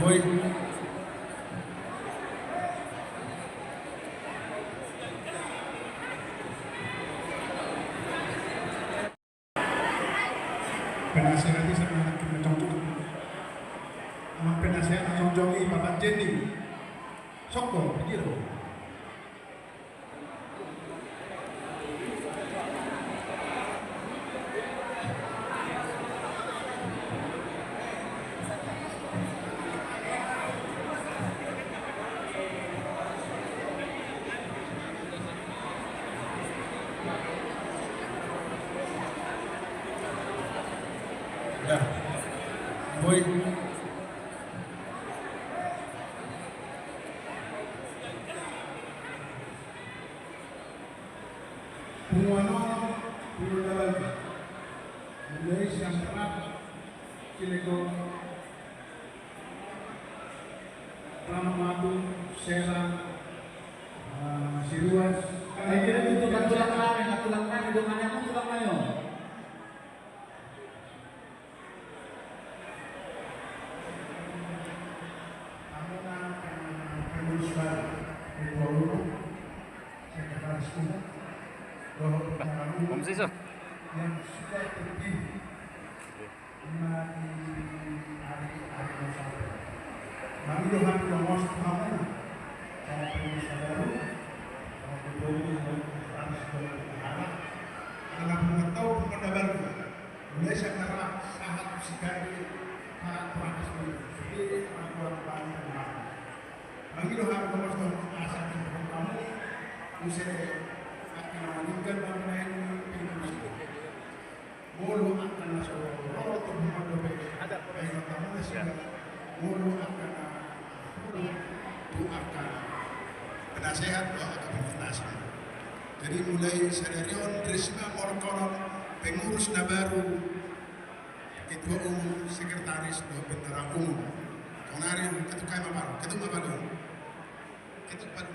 Boy. Penasehat sa mga kinatong ang penasehat ng Jongi Papa Jenny Sokko, begitu. Ya, boy. Pumuano, puludalan, mulai siyang terap, kiniko, Pramatu, Serang, Siruas. Ay, kira dito tulang kami, dungannya mo tulang kayo. Om Siso. Yang sudah terpilih hari-hari bersama. Manggiluhan Lomos Kamu, sama pemirsa baru, sama Bidoni dan Transfer Anak, anak tahu kepada baru. Indonesia karena sangat sekali sangat panas seperti orang banyak orang. Manggiluhan Lomos Asal Kamu, usai akan meninggal mengenai pintu mulu akan masuk roh tubuh dobe ada yang pertama sih mulu akan akan penasehat akan penasehat. Jadi mulai Sadarion Trisna Morkono pengurus baru ketua umum sekretaris bendera umum kemarin ketua apa ketua baru ketua baru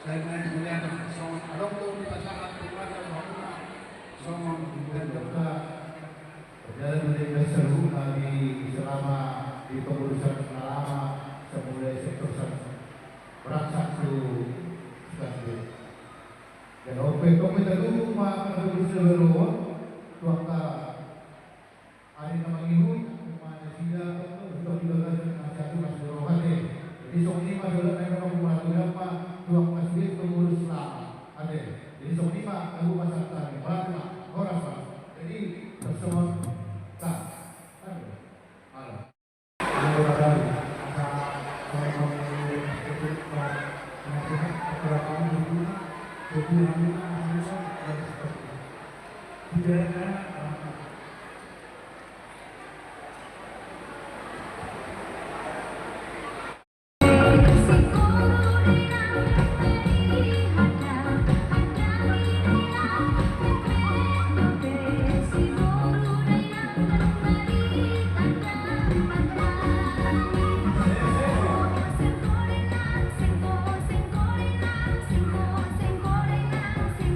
saya kemudian soal dokter kita sangat keluarga soal dan dokter berjalan menjadi seru di selama di pengurusan selama semulai sektor beraksak ke sekarang dan opek komite dulu mak pengurusan seluruh tuangka hari nama ibu mana sida untuk dilakukan satu masuk rohani jadi soal ini adalah memang mengatur apa tuang masjid pengurus selama ada jadi soal ini aku pasal tadi berapa orang jadi bersama tak ada Sing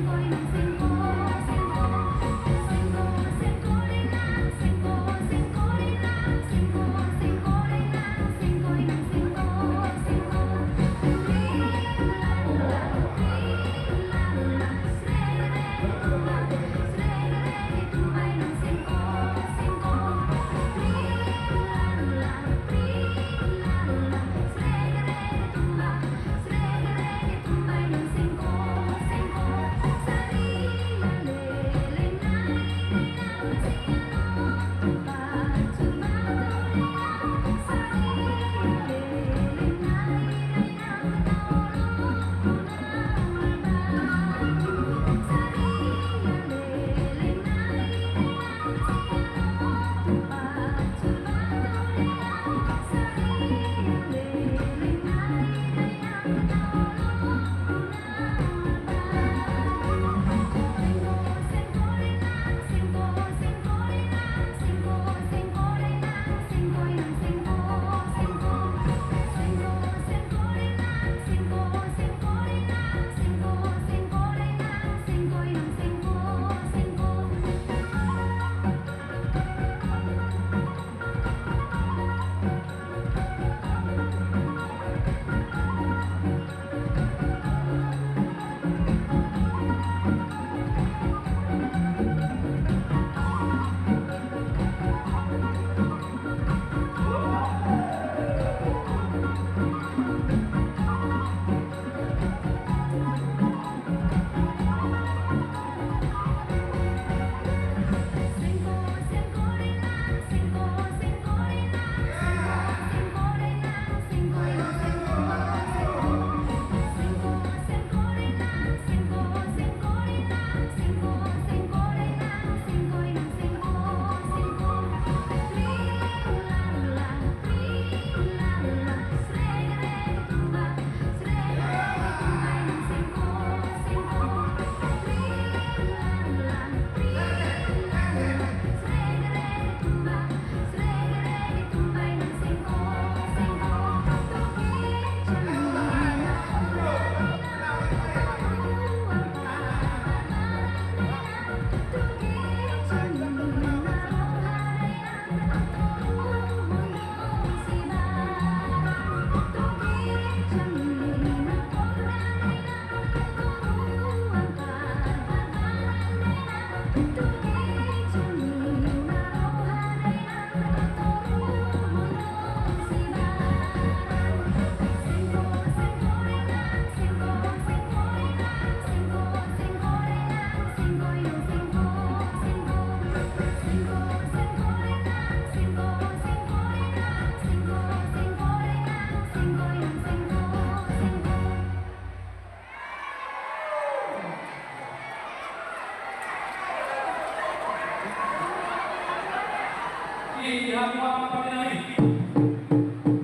Di hamba kami nabi.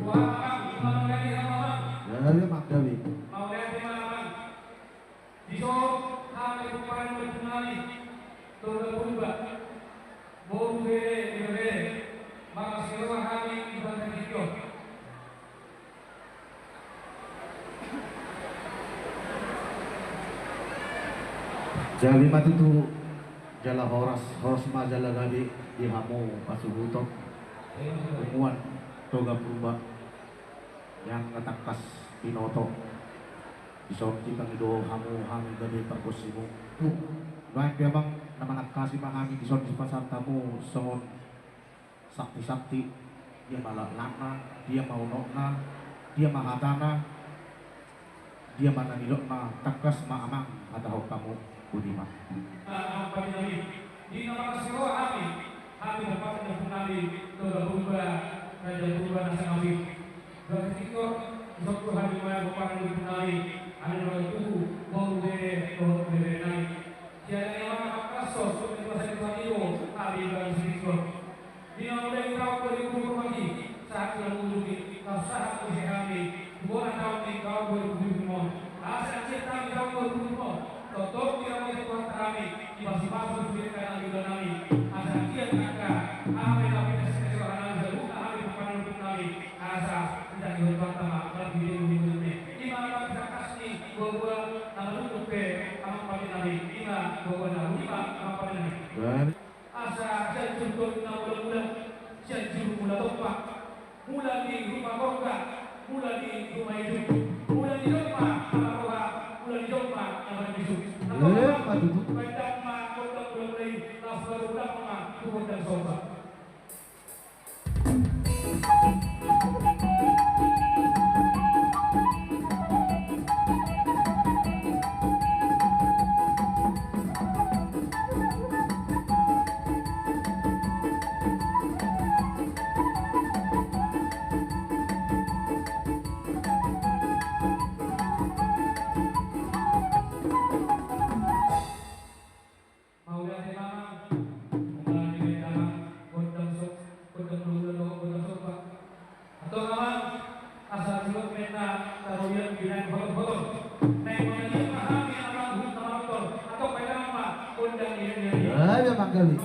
Wah, imam lagi hamba. Dari Magdawi. Mau lihat di mana? Di so, kami kuparan berkenali. Tolong berubah. Bom bere, maka sewa kami ibadah hijau. Jali matutu jala horas majala gabi di hamu pasubuto umuan toga purba yang ngetakas pinoto isok kita ngido hamu hami gabi perkosimu baik ya bang nama nakasi mahami di son pasar tamu songon sakti dia malah lana dia mau nokna dia mahatana dia mana nilokna takas maamang atau kamu Budiman. Kami nabi. Di nama sewa kami dapat mengenali toga purba raja purba nasa kami. Berarti Sokto hari maya kuparan berkenali. Ada orang tuh mau bere naik. Tiada yang orang kasos untuk masa depan itu kami bagi sedikit. Dia mulai tahu dari guru pagi saat yang mengunjungi saat usia kami. Bukan tahu di kau berguru asal kita tahu berguru. Toto tidak boleh buat kami di masing-masing diberikan ajudan kami. Asal dia mereka apa yang kami kasih orang lain kami bukan untuk kami. Asal tidak dibuat sama lagi ini. Lima kita kasih bahwa nama untuk apa kami kami. Bahwa nama apa kami kami. Asal saya contoh bulan saya mula topak mula di rumah korga mula di rumah hidup mula di rumah mula di rumah yang hidup. Apa itu? Baik ma kota mulai nafsu utama turun dan sobat. Ada Magdawi.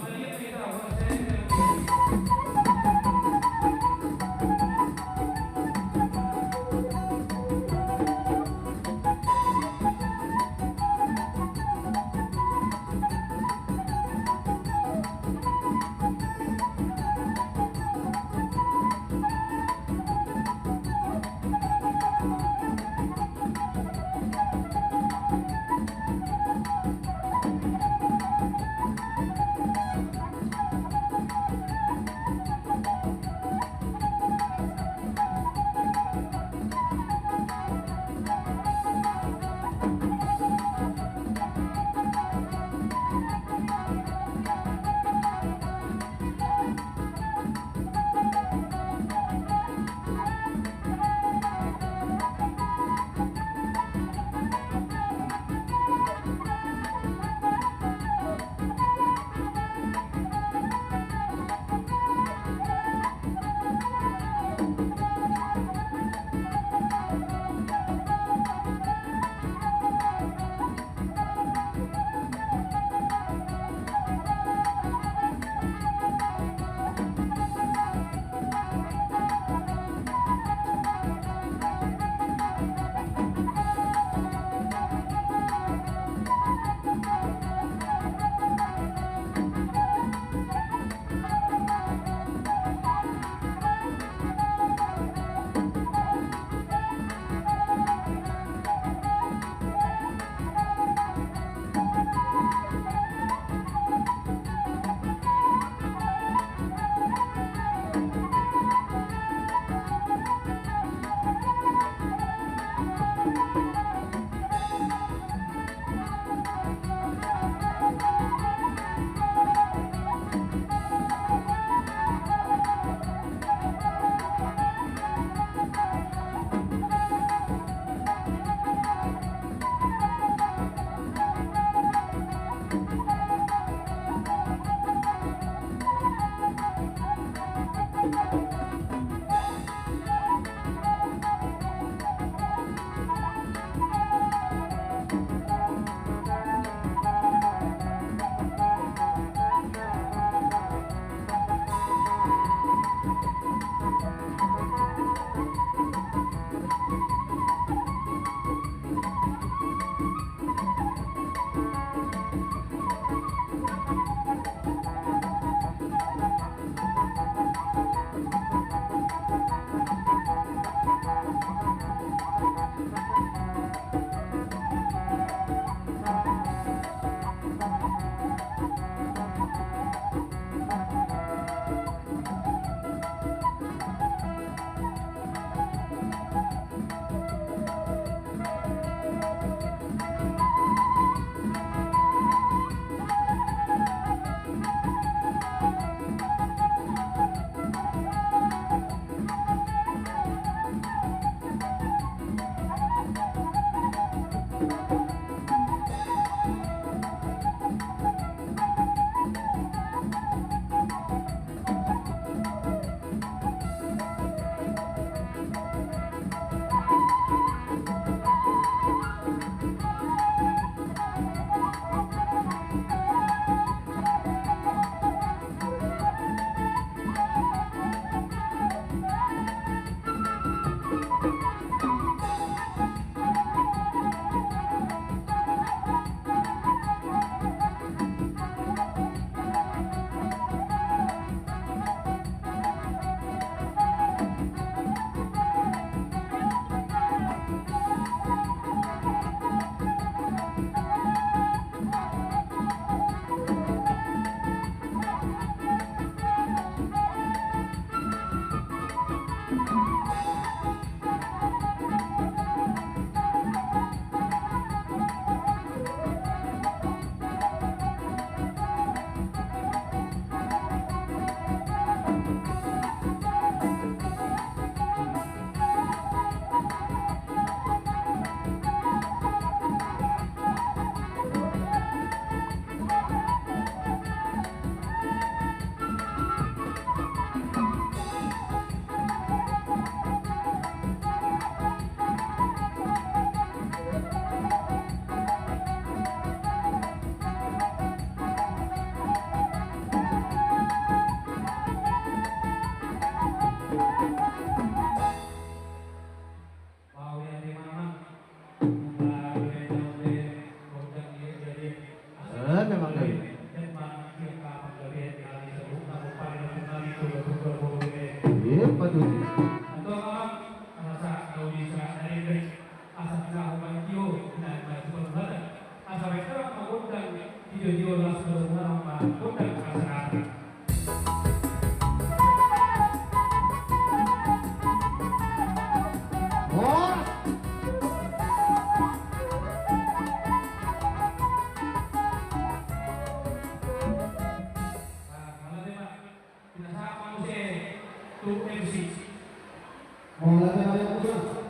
video langsung sama kontak masyarakat. Oh, Kalau dia mah tidak sama manusia tuh MC. mau lagi ada usul.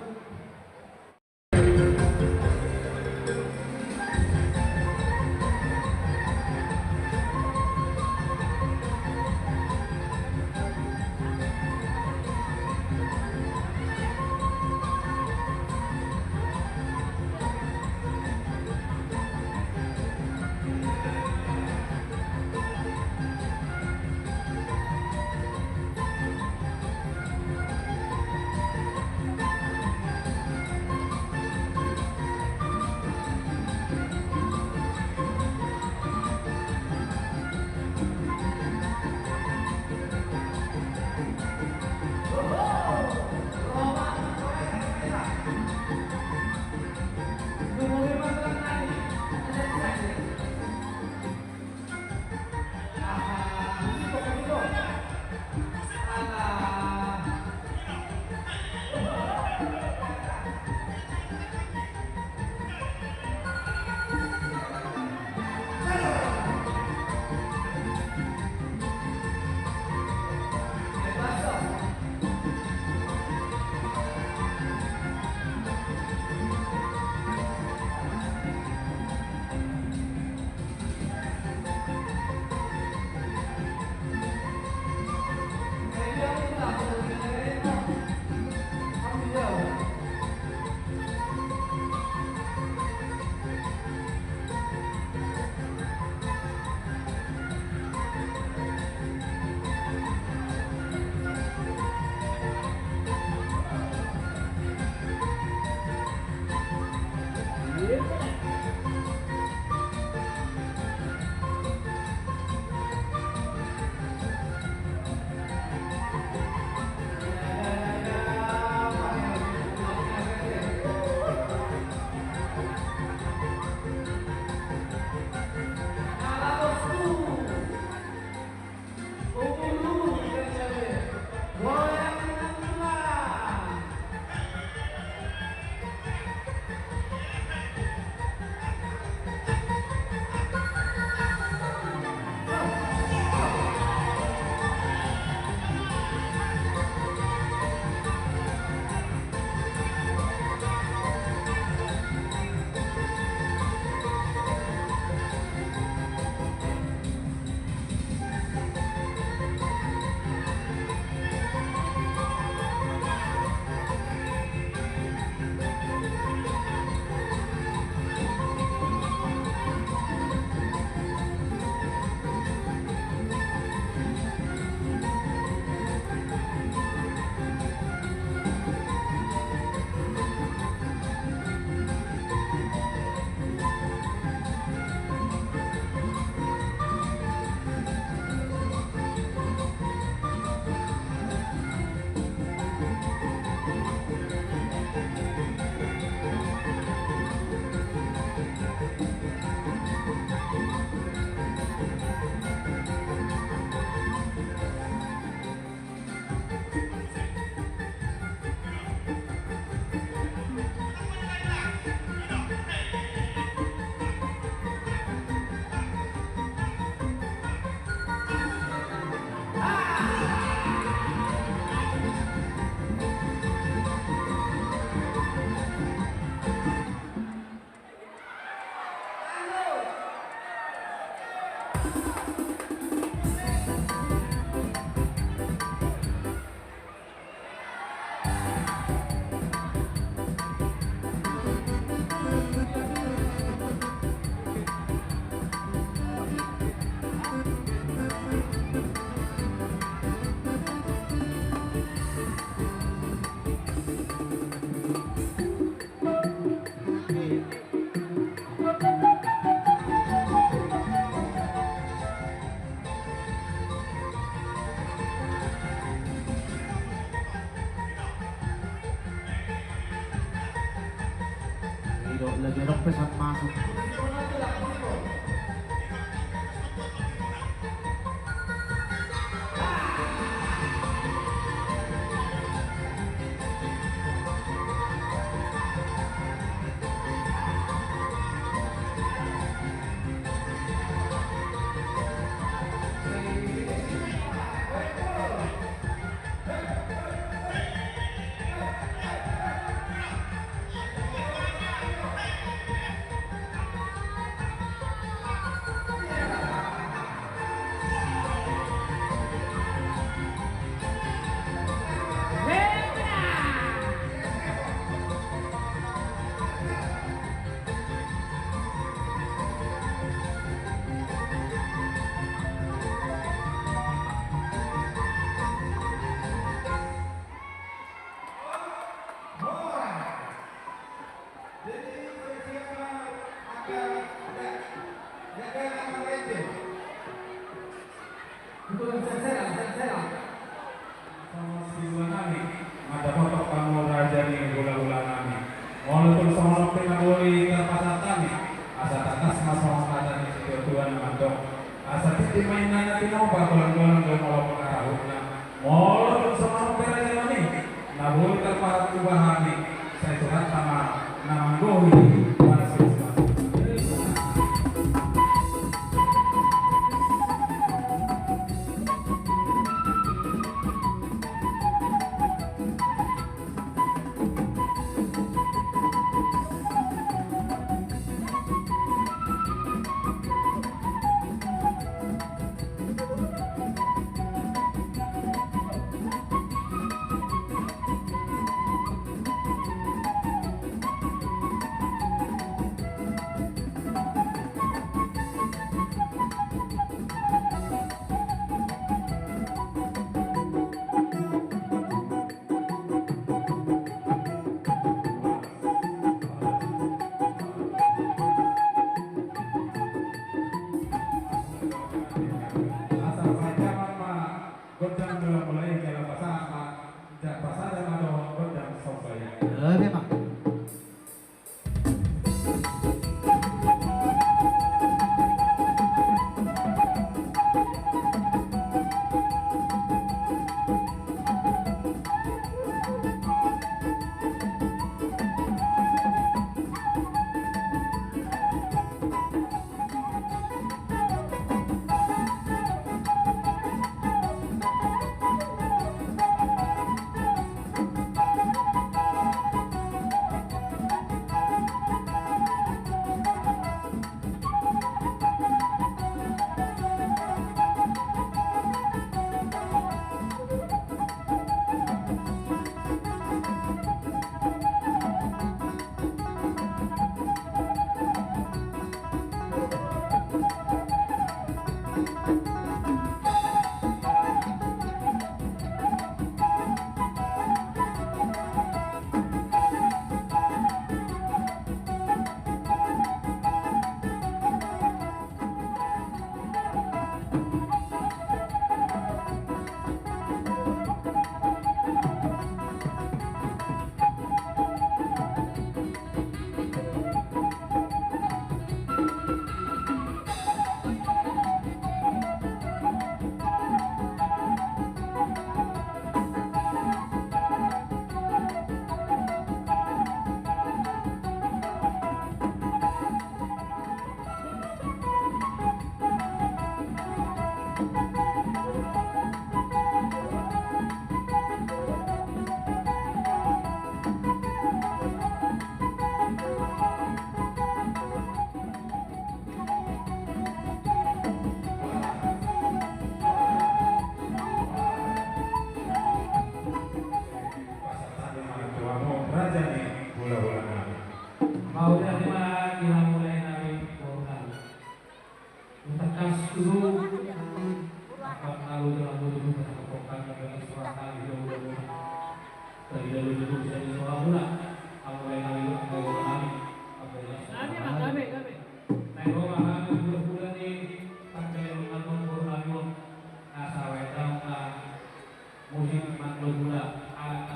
Itu yang saya. Sama siswa kami, ada foto kamu raja nih gula-gula kami. Walaupun sama penagori terpasat kami, asa takas mas kata nih setiap Tuhan mandok. Asa titi mainannya tinoba golang-golang do mau pengarahnya. Walaupun sama raja kami, nabur terpasat ubahani. Saya surat sama nama gohi. Memang. Mau terima yang mulai nabi Quran. Tekas dulu. Akan lalu dalam dulu berkokan dengan surat dahulu. Dari dulu bisa di sekolah pula. Mulai nabi Quran. Nabi. Nego mahal bulan ni pakai dengan Quran. Asal wedang musik makhluk pula alat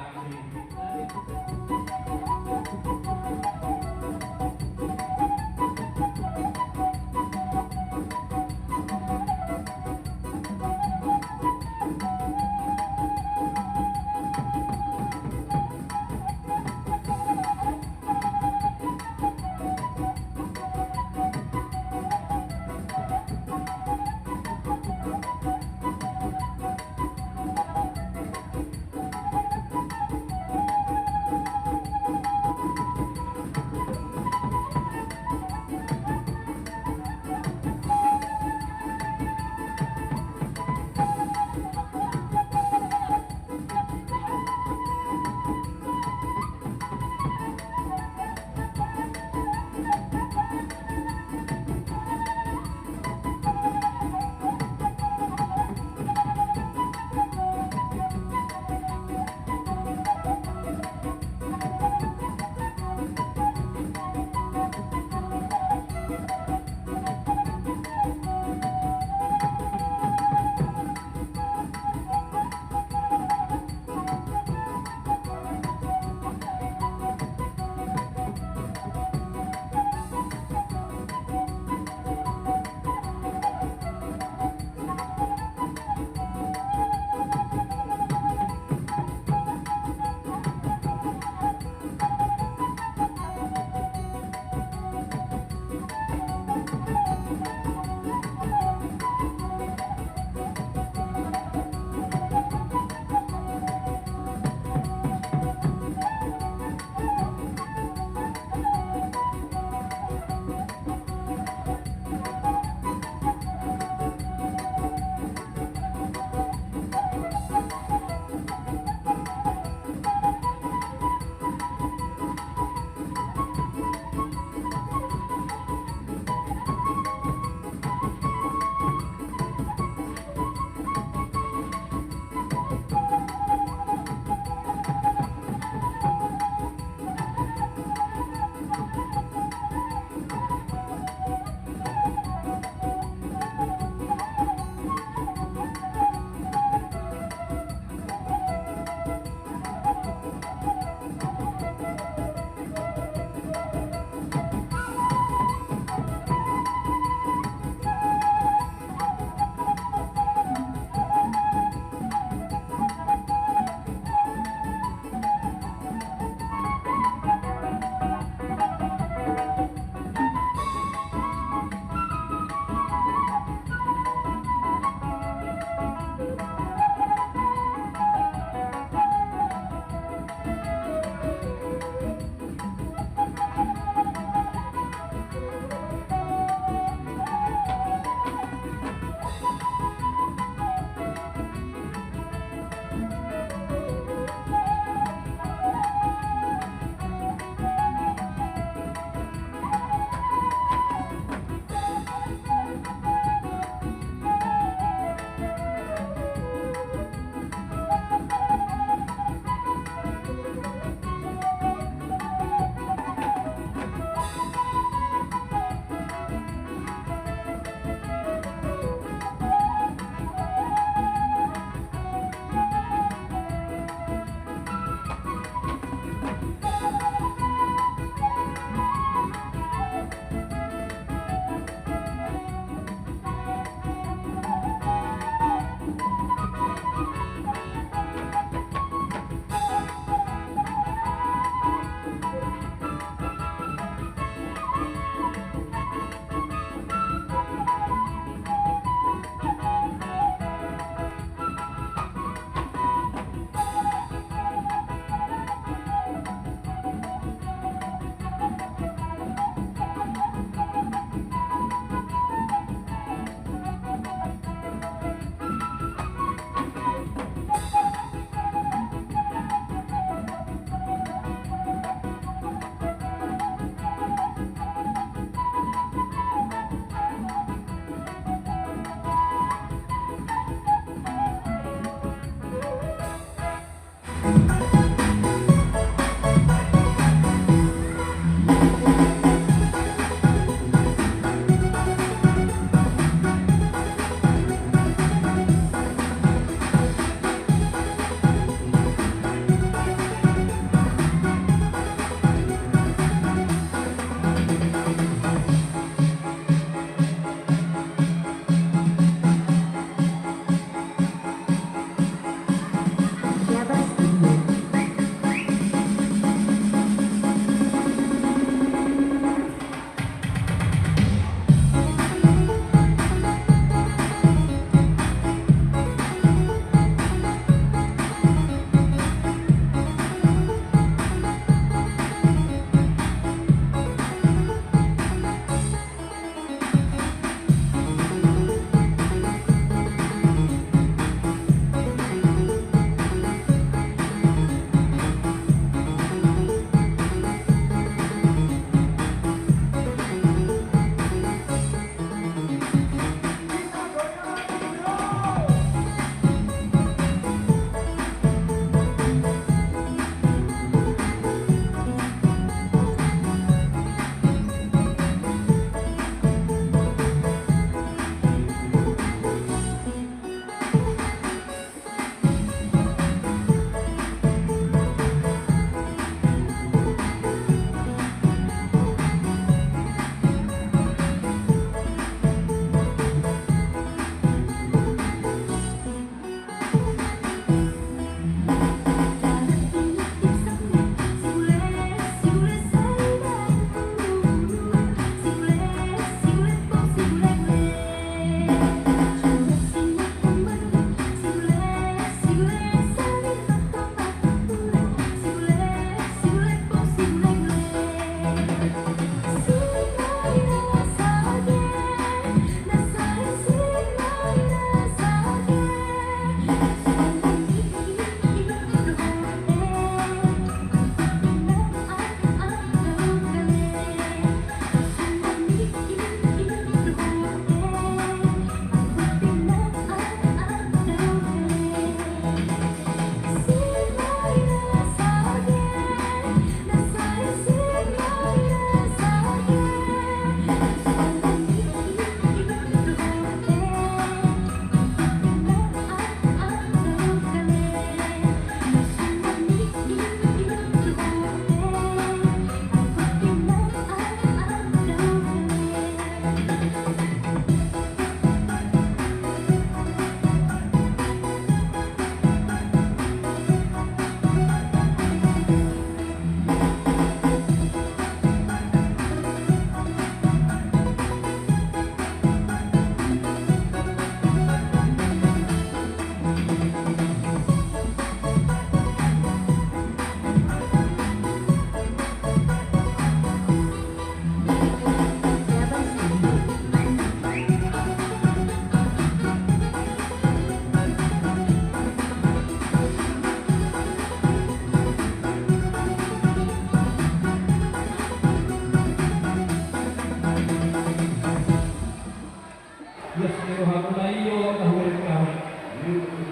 Yes, pero hamulayo kahulit kahoy.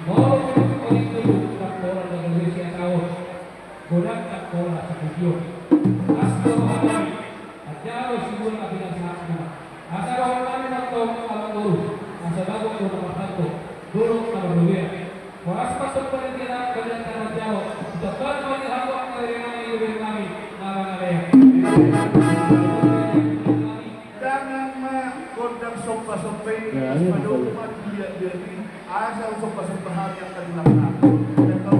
Moro ko ito takbola na gawin siya tao. Gulang takbola sa video. Asto hamay. At yaro siguro na pinagsakas mo. Asa raw namin ang tong mga guru. Asa bago ko na matanto. Guru na maruya. Kuras pasok pa rin kina ganyan ka ng tao. Dapat mo ni hawak na rin ang iluwin namin na mga leha. Jangan menggodam sopa-sopai paduman dia diri asal sopa-sopahan yang terlalu dan kau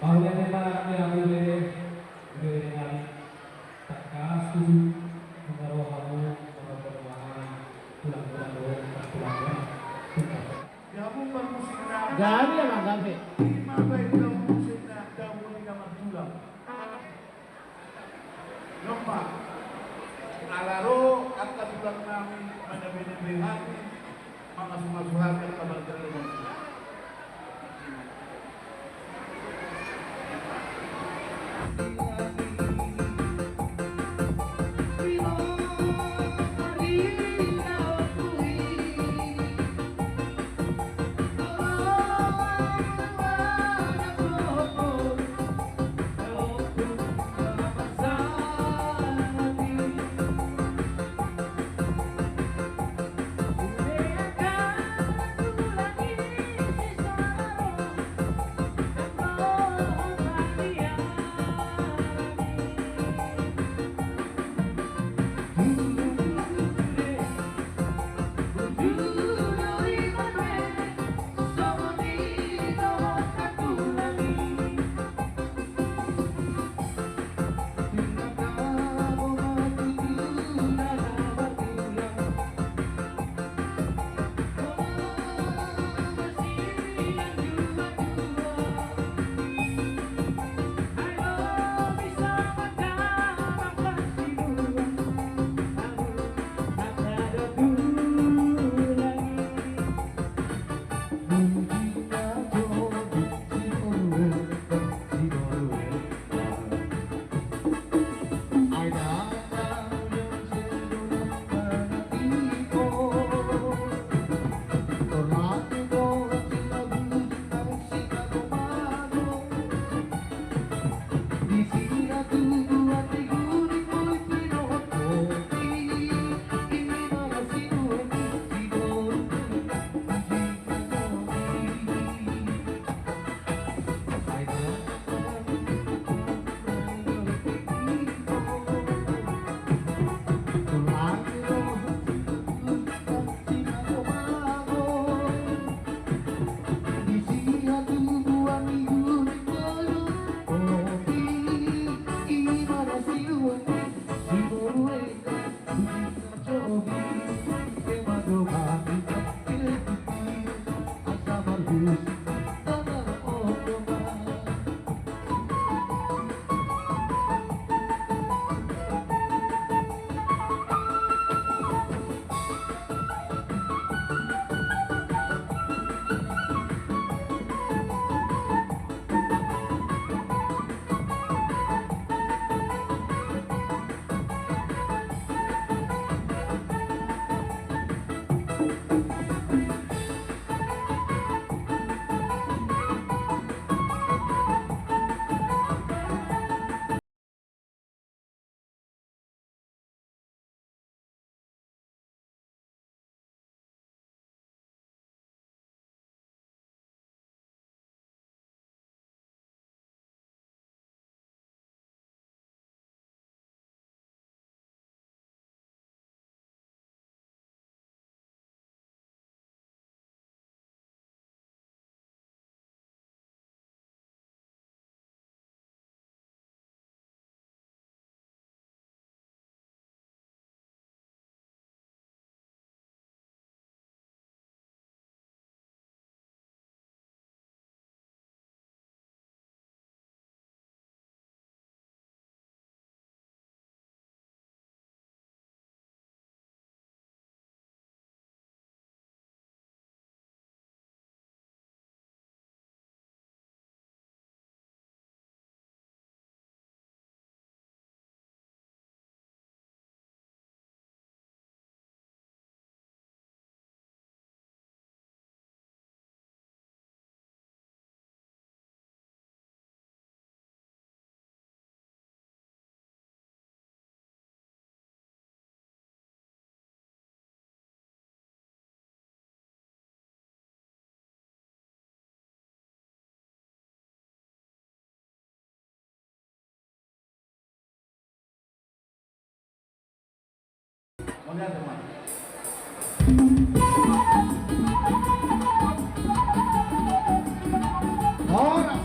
Bahwa yang boleh dengan takas tu mengaruh kamu perubahan pulang-pulang pulang-pulang. Kamu bermusik Gabi lang, gabi. lima baik dalam musik na damu ni naman tulang. Nompa, alaro at katulang namin manabinabihan mga sumasuhan at kabagdalaman. Modal teman. Oras.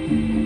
Thank you.